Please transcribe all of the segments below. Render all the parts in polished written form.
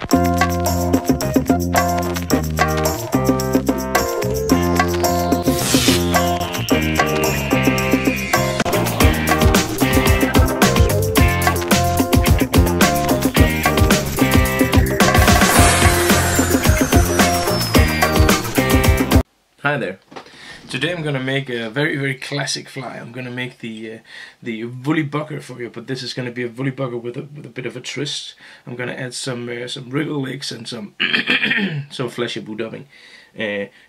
Hi there. Today I'm gonna make a very classic fly. I'm gonna make the Wolly bugger for you, but this is gonna be a Wolly bugger with a bit of a twist. I'm gonna add some wriggle legs and some some fleshy boo dubbing,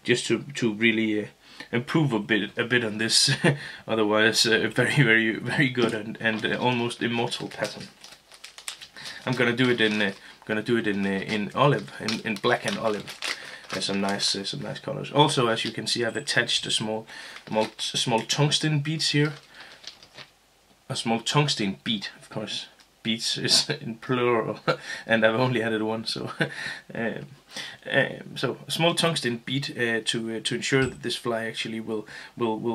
just to really improve a bit on this. Otherwise, very good and almost immortal pattern. I'm gonna do it in olive, in black and olive. Some nice colors. Also, as you can see, I've attached a small tungsten beads here. A small tungsten bead, of course. Beads is in plural, and I've only added one. So, so a small tungsten bead to ensure that this fly actually will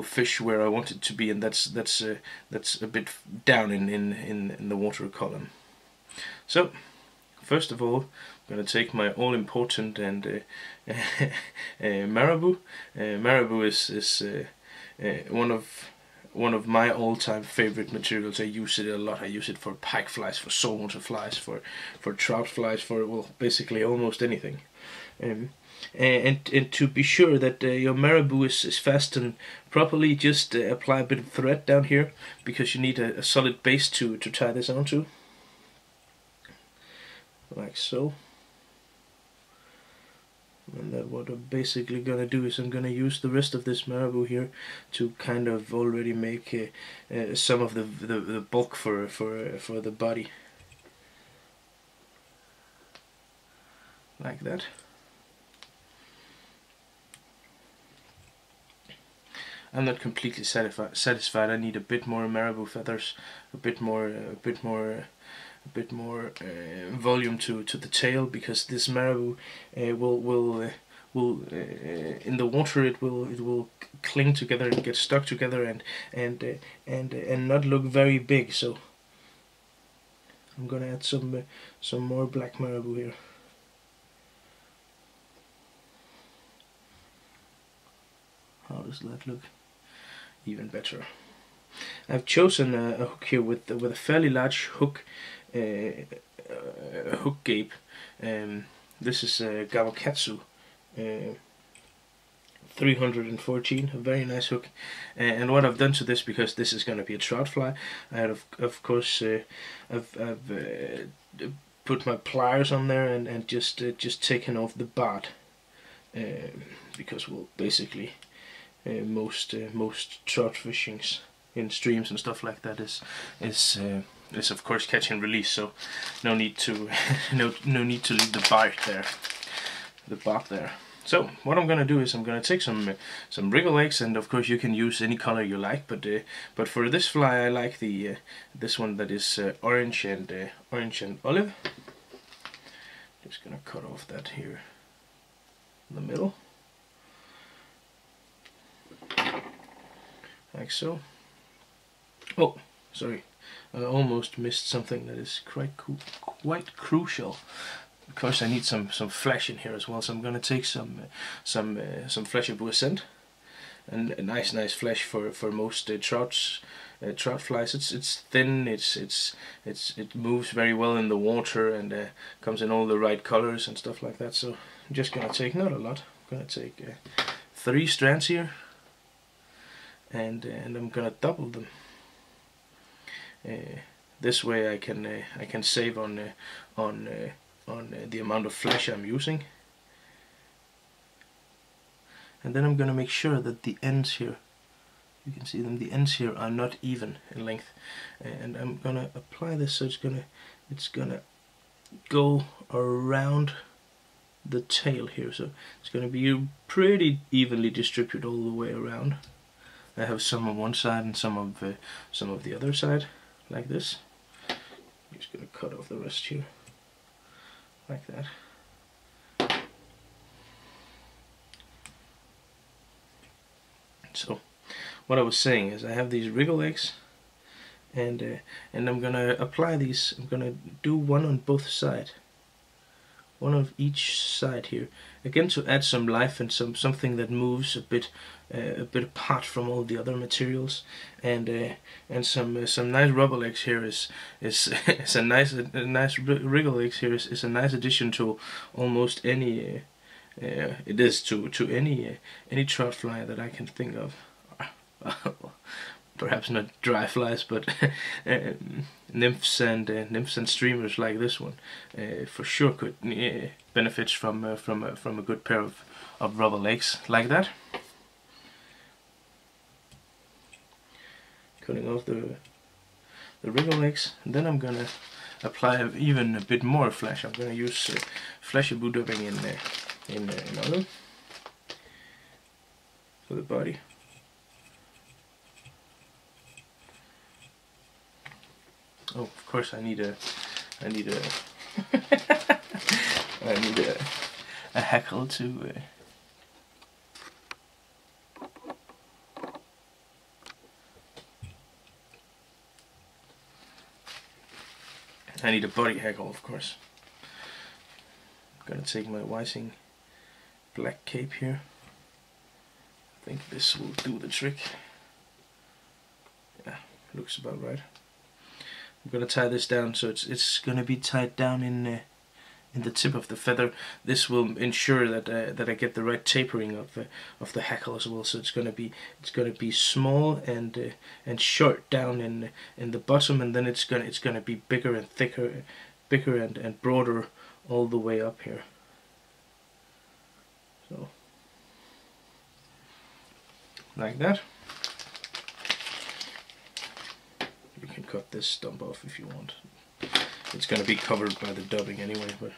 fish where I want it to be, and that's a bit down in the water column. So, first of all, I'm going to take my all-important and marabou. Marabou is one of my all-time favorite materials. I use it a lot. I use it for pike flies, for saltwater flies, for trout flies, for, well, basically almost anything. And to be sure that your marabou is fastened properly, just apply a bit of thread down here, because you need a solid base to tie this onto, like so. And then what I'm basically gonna do is I'm gonna use the rest of this marabou here to kind of already make some of the bulk for the body, like that. I'm not completely satisfied. I need a bit more marabou feathers, a bit more volume to the tail, because this marabou will in the water it will cling together and get stuck together and not look very big. So I'm gonna add some more black marabou here. How does that look? Even better. I've chosen a hook here with a fairly large hook. Hook gape. This is Gawakatsu 314, a very nice hook. And what I've done to this, because this is going to be a trout fly, I have of course I've put my pliers on there and just taken off the barb, because, well, basically most trout fishings in streams and stuff like that is of course catch and release, so no need to no need to leave the barb there. So what I'm gonna do is I'm gonna take some wriggle legs, and of course you can use any color you like, but for this fly I like the this one that is orange and olive. Just gonna cut off that here in the middle, like so. Oh, sorry, I almost missed something that is quite crucial. Of course, I need some flesh in here as well, so I'm gonna take some flesh of scent, and a nice flesh for most trout flies. It's thin, it moves very well in the water, and comes in all the right colors and stuff like that. So I'm just gonna take, not a lot, I'm gonna take 3 strands here, and I'm gonna double them. This way I can save on the amount of flesh I'm using. And then I'm gonna make sure that the ends here, you can see them, the ends here are not even in length, and I'm gonna apply this so it's gonna go around the tail here, so it's gonna be pretty evenly distributed all the way around. I have some on one side and some of the other side, like this. I'm just gonna cut off the rest here, like that. So what I was saying is I have these wriggle legs, and I'm gonna apply these. I'm gonna do one on both sides, one of each side here, again to add some life and something that moves a bit apart from all the other materials, and some nice rubber legs here is is a nice wriggle legs here is a nice addition to almost any. It is to any trout fly that I can think of. Perhaps not dry flies, but nymphs and streamers like this one for sure could benefit from a good pair of rubber legs like that. Cutting off the wriggle legs, and then I'm gonna apply even a bit more flash. I'm gonna use flashy blue dubbing in autumn for the body. Oh, of course I need a I need a hackle to I need a body hackle, of course. I'm gonna take my Whiting black cape here. I think this will do the trick. Yeah, looks about right. I'm gonna tie this down so it's gonna be tied down in the tip of the feather. This will ensure that that I get the right tapering of the hackle as well. So it's gonna be small and short down in the bottom, and then it's gonna be bigger and thicker, bigger and broader all the way up here. So like that. You can cut this stump off if you want. It's going to be covered by the dubbing anyway, but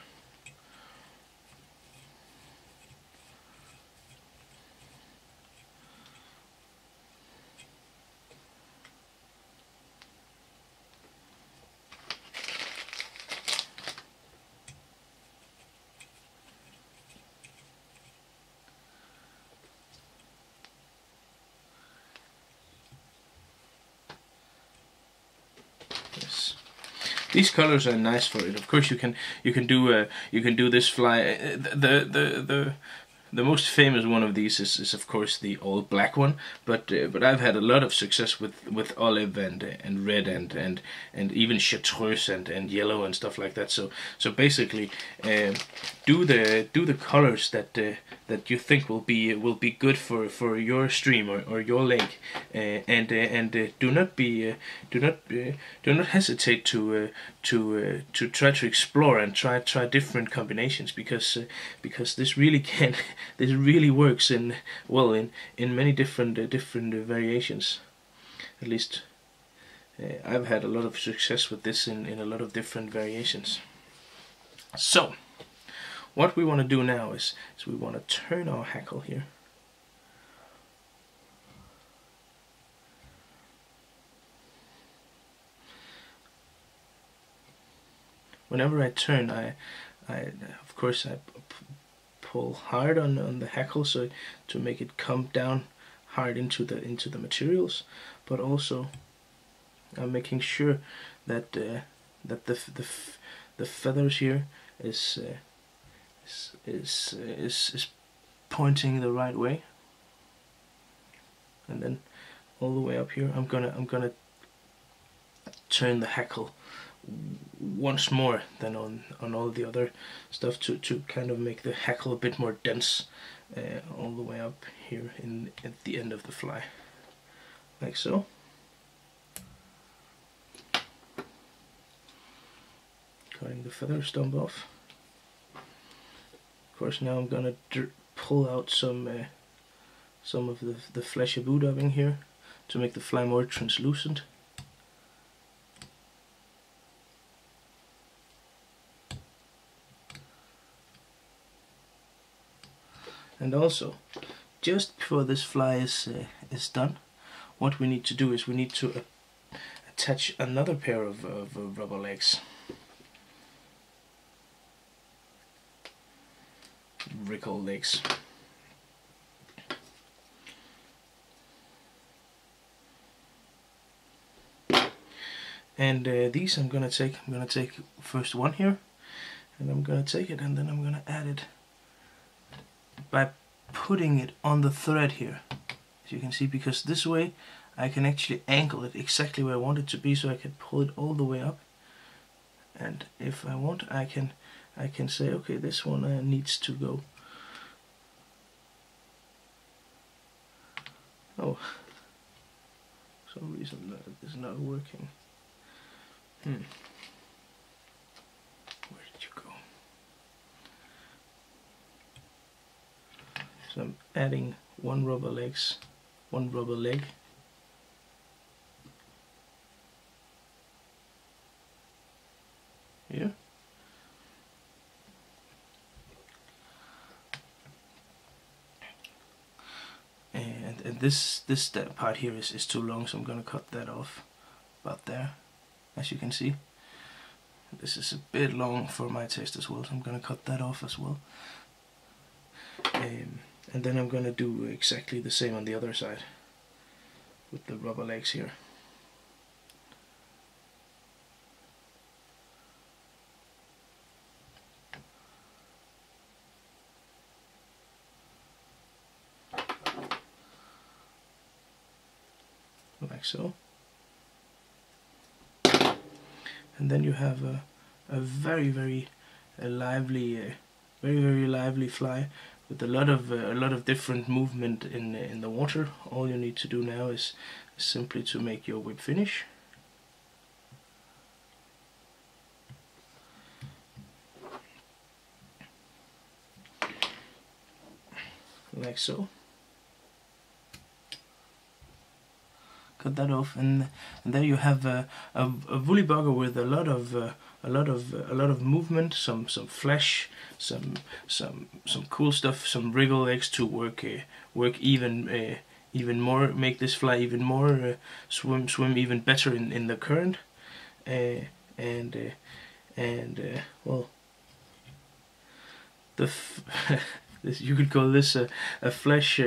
these colors are nice for it. Of course, you can do this fly. The most famous one of these is of course the all black one. But I've had a lot of success with olive and red and even chartreuse and yellow and stuff like that. So basically, do the colors that you think will be good for your stream or your lake, and do not hesitate to try to explore and try different combinations, because this really works in many different variations. At least I've had a lot of success with this in a lot of different variations. So what we want to do now is we want to turn our hackle here. Whenever I turn, I of course pull hard on the hackle so to make it come down hard into the materials, but also I'm making sure that the feathers here is pointing the right way, and then all the way up here I'm gonna turn the hackle once more than on all the other stuff to kind of make the hackle a bit more dense all the way up here at the end of the fly, like so. Cutting the feather stump off. Of course, now I'm gonna pull out some of the fleshy blue dubbing here to make the fly more translucent. And also, just before this fly is done, what we need to do is we need to attach another pair of rubber legs. Wriggle legs. And these I'm gonna take first one here, and I'm gonna take it and then I'm gonna add it by putting it on the thread here, as you can see, because this way I can actually angle it exactly where I want it to be, so I can pull it all the way up, and if I want I can say, okay, this one needs to go. Oh, for some reason that is not working. Where did you go? So I'm adding one rubber leg here. And this part here is too long, so I'm gonna cut that off about there, as you can see. This is a bit long for my taste as well, so I'm gonna cut that off as well. And then I'm gonna do exactly the same on the other side with the rubber legs here. Like so. And then you have a very lively fly with a lot of different movement in the water. All you need to do now is simply to make your whip finish. Like so. Cut that off, and there you have a woolly bugger with a lot of movement, some flash, some cool stuff, some wriggle legs to work even more, make this fly even more swim even better in the current, well, you could call this a flash